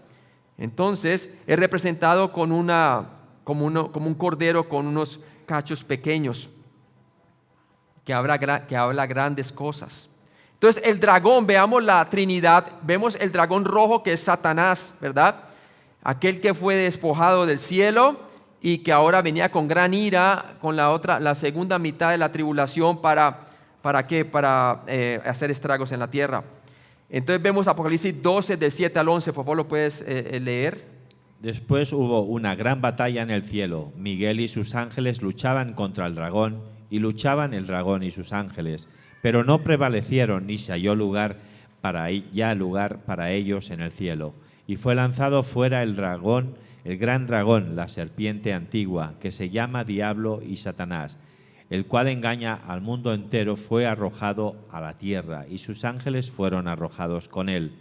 Entonces es representado con como un cordero con unos cachos pequeños que habla grandes cosas. Entonces el dragón, veamos la Trinidad, vemos el dragón rojo que es Satanás, ¿verdad? Aquel que fue despojado del cielo y que ahora venía con gran ira con la segunda mitad de la tribulación ¿para qué? Para hacer estragos en la tierra. Entonces vemos Apocalipsis 12 del 7 al 11, por favor lo puedes leer. Después hubo una gran batalla en el cielo. Miguel y sus ángeles luchaban contra el dragón, y luchaban el dragón y sus ángeles, pero no prevalecieron ni se halló lugar ya lugar para ellos en el cielo. Y fue lanzado fuera el dragón, el gran dragón, la serpiente antigua, que se llama Diablo y Satanás, el cual engaña al mundo entero, fue arrojado a la tierra, y sus ángeles fueron arrojados con él.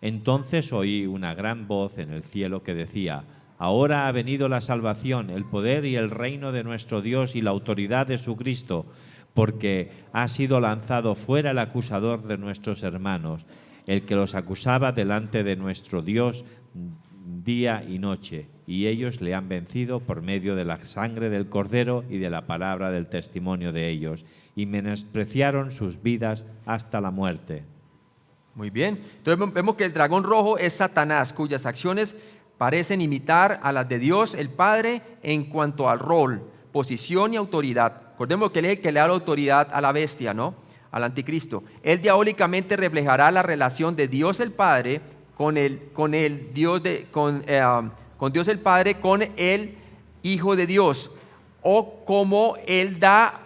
Entonces oí una gran voz en el cielo que decía: ahora ha venido la salvación, el poder y el reino de nuestro Dios y la autoridad de su Cristo, porque ha sido lanzado fuera el acusador de nuestros hermanos, el que los acusaba delante de nuestro Dios día y noche, y ellos le han vencido por medio de la sangre del Cordero y de la palabra del testimonio de ellos, y menospreciaron sus vidas hasta la muerte. Muy bien. Entonces vemos que el dragón rojo es Satanás, cuyas acciones parecen imitar a las de Dios el Padre en cuanto al rol, posición y autoridad. Recordemos que él es el que le da la autoridad a la bestia, ¿no? Al anticristo. Él diabólicamente reflejará la relación de Dios el Padre con Dios el Padre, con el Hijo de Dios, o cómo él da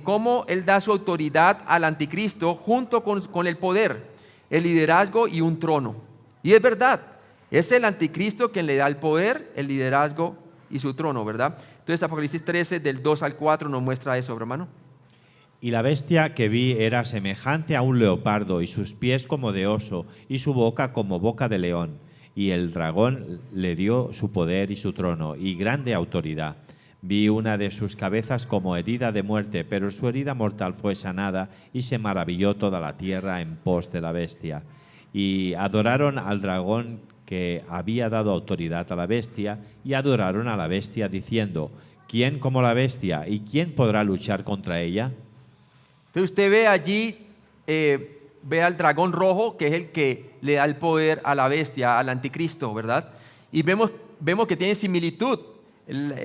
cómo él da su autoridad al anticristo junto con el poder, el liderazgo y un trono. Y es verdad, es el anticristo quien le da el poder, el liderazgo y su trono, ¿verdad? Entonces Apocalipsis 13 del 2 al 4 nos muestra eso, hermano. Y la bestia que vi era semejante a un leopardo, y sus pies como de oso, y su boca como boca de león. Y el dragón le dio su poder y su trono, y grande autoridad. Vi una de sus cabezas como herida de muerte, pero su herida mortal fue sanada, y se maravilló toda la tierra en pos de la bestia. Y adoraron al dragón que había dado autoridad a la bestia, y adoraron a la bestia diciendo: ¿quién como la bestia? ¿Y quién podrá luchar contra ella? Entonces usted ve allí, ve al dragón rojo, que es el que le da el poder a la bestia, al anticristo, ¿verdad? Y vemos que tiene similitud.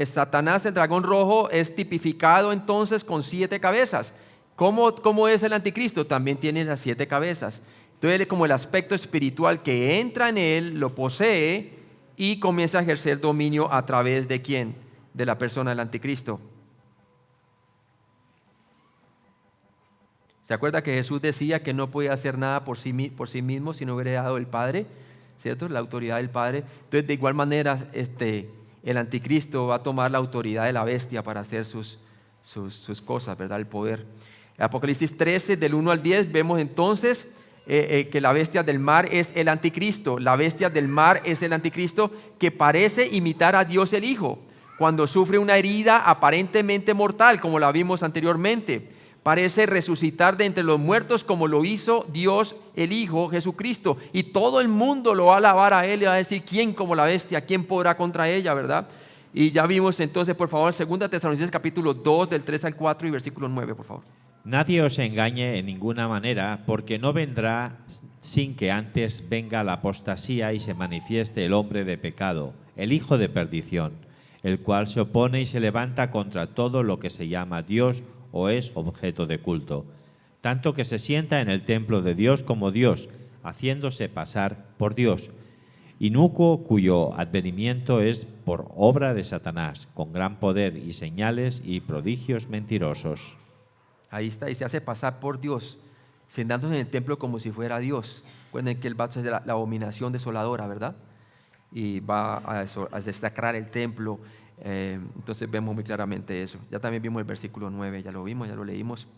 Satanás, el dragón rojo, es tipificado entonces con 7 cabezas. ¿Cómo es el anticristo? También tiene las 7 cabezas. Entonces él es como el aspecto espiritual que entra en él, lo posee y comienza a ejercer dominio a través de ¿quién? De la persona del anticristo. ¿Se acuerda que Jesús decía que no podía hacer nada por sí mismo si no hubiera dado el Padre? ¿Cierto? La autoridad del Padre. Entonces, de igual manera, el anticristo va a tomar la autoridad de la bestia para hacer sus cosas, ¿verdad? El poder. Apocalipsis 13, del 1 al 10, vemos entonces que la bestia del mar es el anticristo. La bestia del mar es el anticristo que parece imitar a Dios el Hijo cuando sufre una herida aparentemente mortal, como la vimos anteriormente. Parece resucitar de entre los muertos como lo hizo Dios el Hijo Jesucristo, y todo el mundo lo va a alabar a él y va a decir: ¿quién como la bestia? ¿Quién podrá contra ella? ¿Verdad? Y ya vimos entonces, por favor, 2 Tesalonicenses capítulo 2 del 3 al 4 y versículo 9, por favor. Nadie os engañe en ninguna manera, porque no vendrá sin que antes venga la apostasía y se manifieste el hombre de pecado, el hijo de perdición, el cual se opone y se levanta contra todo lo que se llama Dios o es objeto de culto, tanto que se sienta en el templo de Dios como Dios, haciéndose pasar por Dios, inicuo, cuyo advenimiento es por obra de Satanás, con gran poder y señales y prodigios mentirosos. Ahí está, y se hace pasar por Dios, sentándose en el templo como si fuera Dios. Recuerden que él va a hacer la abominación desoladora, ¿verdad? Y va a desacrar el templo. Entonces vemos muy claramente eso. Ya también vimos el versículo 9, ya lo vimos, ya lo leímos.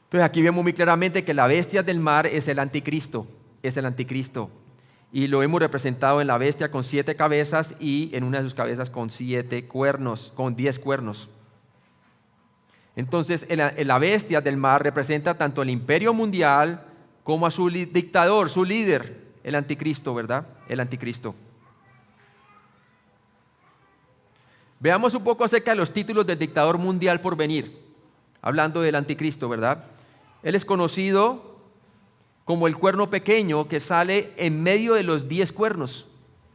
Entonces aquí vemos muy claramente que la bestia del mar es el anticristo, y lo hemos representado en la bestia con 7 cabezas y en una de sus cabezas con 7 cuernos, con 10 cuernos. Entonces la bestia del mar representa tanto el imperio mundial como a su dictador, su líder, el anticristo, ¿verdad? El anticristo. Veamos un poco acerca de los títulos del dictador mundial por venir, hablando del anticristo, ¿verdad? Él es conocido como el cuerno pequeño que sale en medio de los 10 cuernos,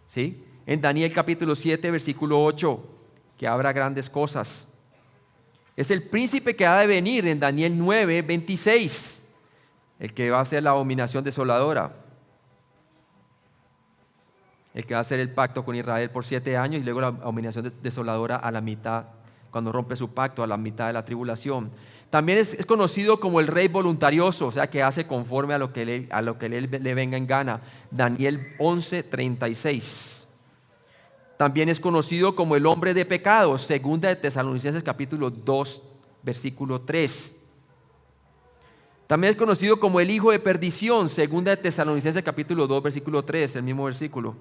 ¿sí? En Daniel capítulo 7, versículo 8, que habrá grandes cosas. Es el príncipe que ha de venir en Daniel 9, 26, el que va a hacer la abominación desoladora, el que va a hacer el pacto con Israel por 7 años y luego la abominación desoladora a la mitad, cuando rompe su pacto, a la mitad de la tribulación. También es conocido como el rey voluntarioso, o sea, que hace conforme a lo que le venga en gana. Daniel 11:36. También es conocido como el hombre de pecado, segunda de Tesalonicenses capítulo 2, versículo 3. También es conocido como el hijo de perdición, segunda de Tesalonicenses capítulo 2, versículo 3, el mismo versículo.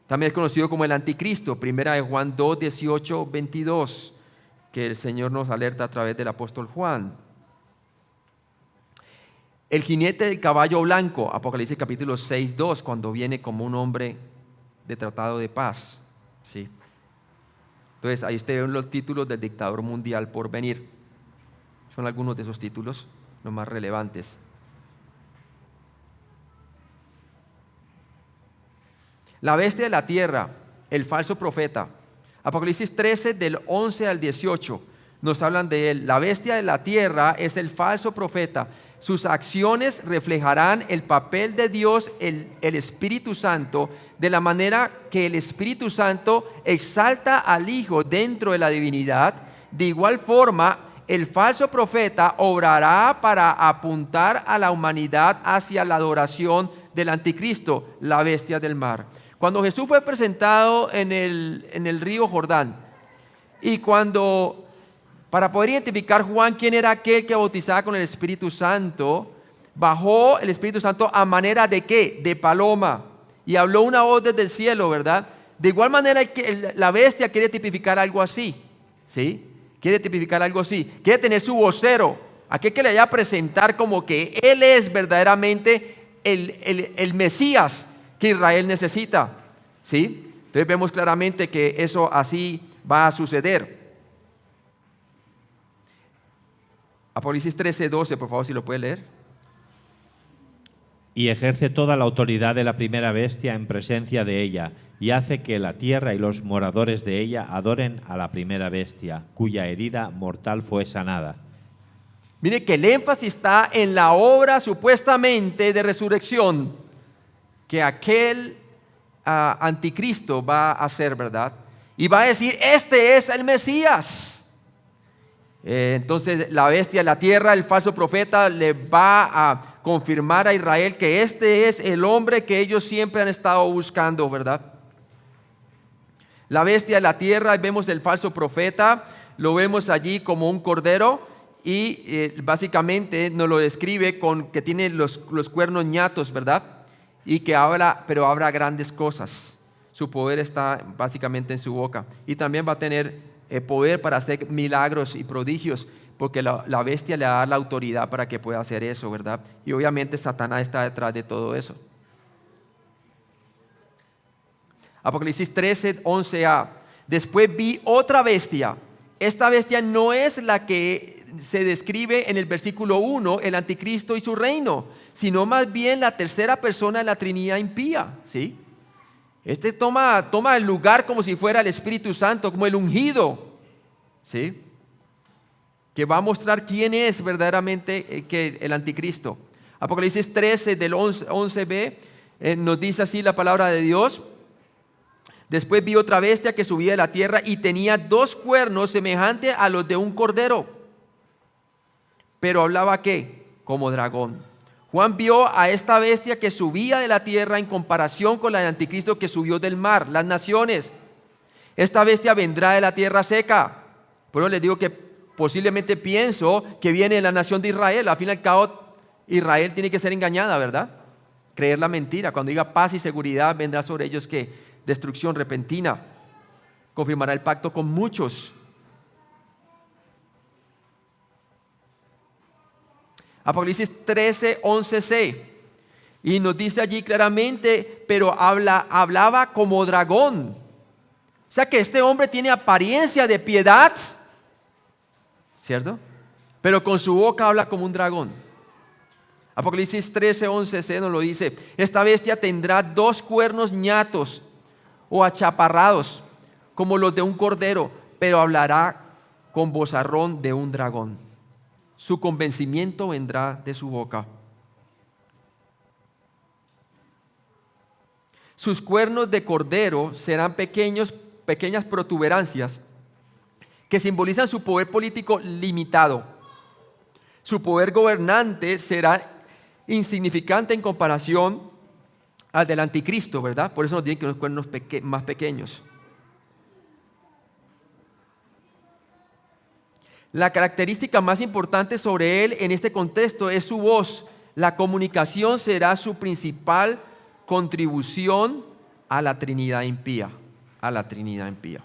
También es conocido como el anticristo, primera de Juan 2, 18, 22. Que el Señor nos alerta a través del apóstol Juan. El jinete del caballo blanco, Apocalipsis capítulo 6, 2, cuando viene como un hombre de tratado de paz. ¿Sí? Entonces, ahí usted ve los títulos del dictador mundial por venir. Son algunos de esos títulos, los más relevantes. La bestia de la tierra, el falso profeta. Apocalipsis 13 del 11 al 18 nos hablan de él. La bestia de la tierra es el falso profeta. Sus acciones reflejarán el papel de Dios, el Espíritu Santo, de la manera que el Espíritu Santo exalta al Hijo dentro de la divinidad. De igual forma, el falso profeta obrará para apuntar a la humanidad hacia la adoración del anticristo, la bestia del mar. Cuando Jesús fue presentado en el río Jordán, y para poder identificar Juan quién era aquel que bautizaba con el Espíritu Santo, bajó el Espíritu Santo a manera de ¿qué? De paloma, y habló una voz desde el cielo, ¿verdad? De igual manera la bestia quiere tipificar algo así, ¿sí? Quiere tipificar algo así, quiere tener su vocero, aquel que le vaya a presentar como que él es verdaderamente el Mesías que Israel necesita, ¿sí? Entonces vemos claramente que eso así va a suceder. Apocalipsis 13, 12, por favor, si lo puede leer. Y ejerce toda la autoridad de la primera bestia en presencia de ella, y hace que la tierra y los moradores de ella adoren a la primera bestia, cuya herida mortal fue sanada. Mire que el énfasis está en la obra supuestamente de resurrección que aquel anticristo va a hacer, ¿verdad? Y va a decir, este es el Mesías. Entonces la bestia de la tierra, el falso profeta, le va a confirmar a Israel que este es el hombre que ellos siempre han estado buscando, ¿verdad? La bestia de la tierra, vemos el falso profeta, lo vemos allí como un cordero y básicamente nos lo describe con que tiene los cuernos ñatos, ¿verdad? Y que habla, pero habla grandes cosas. Su poder está básicamente en su boca. Y también va a tener poder para hacer milagros y prodigios, porque la bestia le da la autoridad para que pueda hacer eso, ¿verdad? Y obviamente Satanás está detrás de todo eso. Apocalipsis 13, 11a. Después vi otra bestia. Esta bestia no es la que se describe en el versículo 1, el anticristo y su reino, sino más bien la tercera persona de la Trinidad impía, ¿sí? Este toma el lugar como si fuera el Espíritu Santo, como el ungido, ¿sí? Que va a mostrar quién es verdaderamente el anticristo. Apocalipsis 13 del 11b nos dice así la palabra de Dios. Después vi otra bestia que subía de la tierra y tenía 2 cuernos semejantes a los de un cordero, pero hablaba ¿qué? Como dragón. Juan vio a esta bestia que subía de la tierra en comparación con la del anticristo que subió del mar, las naciones. Esta bestia vendrá de la tierra seca. Por eso les digo que posiblemente pienso que viene de la nación de Israel. Al fin y al cabo, Israel tiene que ser engañada, ¿verdad? Creer la mentira. Cuando diga paz y seguridad, vendrá sobre ellos ¿qué? Destrucción repentina. Confirmará el pacto con muchos. Apocalipsis 13, 11c. Y nos dice allí claramente, pero hablaba como dragón. O sea que este hombre tiene apariencia de piedad, ¿cierto? Pero con su boca habla como un dragón. Apocalipsis 13, 11c nos lo dice. Esta bestia tendrá 2 cuernos ñatos o achaparrados, como los de un cordero, pero hablará con vozarrón de un dragón. Su convencimiento vendrá de su boca. Sus cuernos de cordero serán pequeñas protuberancias que simbolizan su poder político limitado. Su poder gobernante será insignificante en comparación al del anticristo, ¿verdad? Por eso nos dicen que unos cuernos más pequeños. La característica más importante sobre él en este contexto es su voz. La comunicación será su principal contribución a la Trinidad impía. A la Trinidad impía.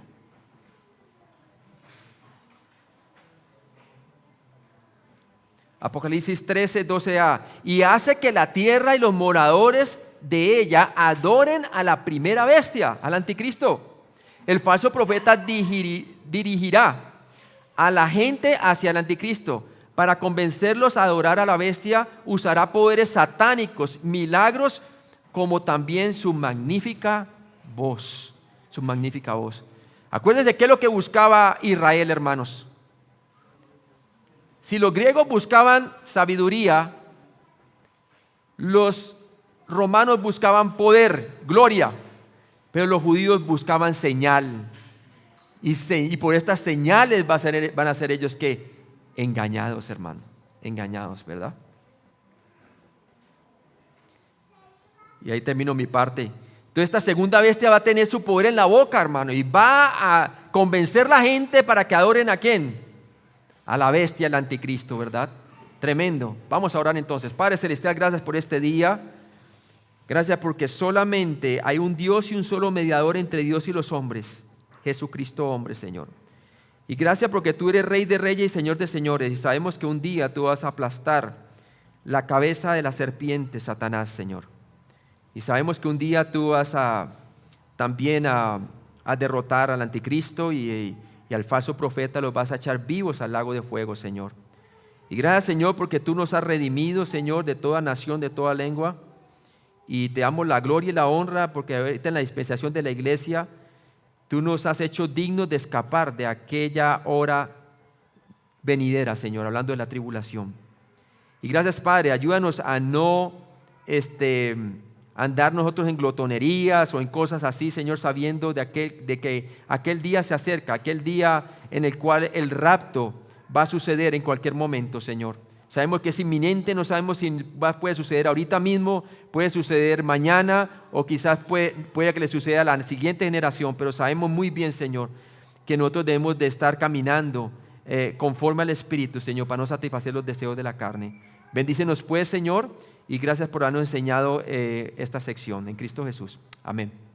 Apocalipsis 13, 12a. Y hace que la tierra y los moradores de ella adoren a la primera bestia, al anticristo. El falso profeta dirigirá a la gente hacia el anticristo. Para convencerlos a adorar a la bestia, usará poderes satánicos, milagros, como también su magnífica voz. Su magnífica voz. Acuérdense qué es lo que buscaba Israel, hermanos. Si los griegos buscaban sabiduría, los romanos buscaban poder, gloria, pero los judíos buscaban señal. Y por estas señales van a ser ellos ¿qué? Engañados, hermano. Engañados, ¿verdad? Y ahí termino mi parte. Entonces esta segunda bestia va a tener su poder en la boca, hermano, y va a convencer a la gente para que adoren ¿a quién? A la bestia, el anticristo, ¿verdad? Tremendo. Vamos a orar entonces. Padre Celestial, gracias por este día. Gracias porque solamente hay un Dios y un solo mediador entre Dios y los hombres. Jesucristo hombre, Señor. Y gracias porque tú eres Rey de reyes y Señor de señores. Y sabemos que un día tú vas a aplastar la cabeza de la serpiente, Satanás, Señor. Y sabemos que un día tú vas también a derrotar al anticristo y al falso profeta los vas a echar vivos al lago de fuego, Señor. Y gracias, Señor, porque tú nos has redimido, Señor, de toda nación, de toda lengua. Y te damos la gloria y la honra porque ahorita en la dispensación de la iglesia tú nos has hecho dignos de escapar de aquella hora venidera, Señor, hablando de la tribulación. Y gracias, Padre, ayúdanos a no andar nosotros en glotonerías o en cosas así, Señor, sabiendo de que aquel día se acerca, aquel día en el cual el rapto va a suceder en cualquier momento, Señor. Sabemos que es inminente, no sabemos si puede suceder ahorita mismo, puede suceder mañana o quizás puede que le suceda a la siguiente generación, pero sabemos muy bien, Señor, que nosotros debemos de estar caminando conforme al Espíritu, Señor, para no satisfacer los deseos de la carne. Bendícenos pues, Señor, y gracias por habernos enseñado esta sección. En Cristo Jesús. Amén.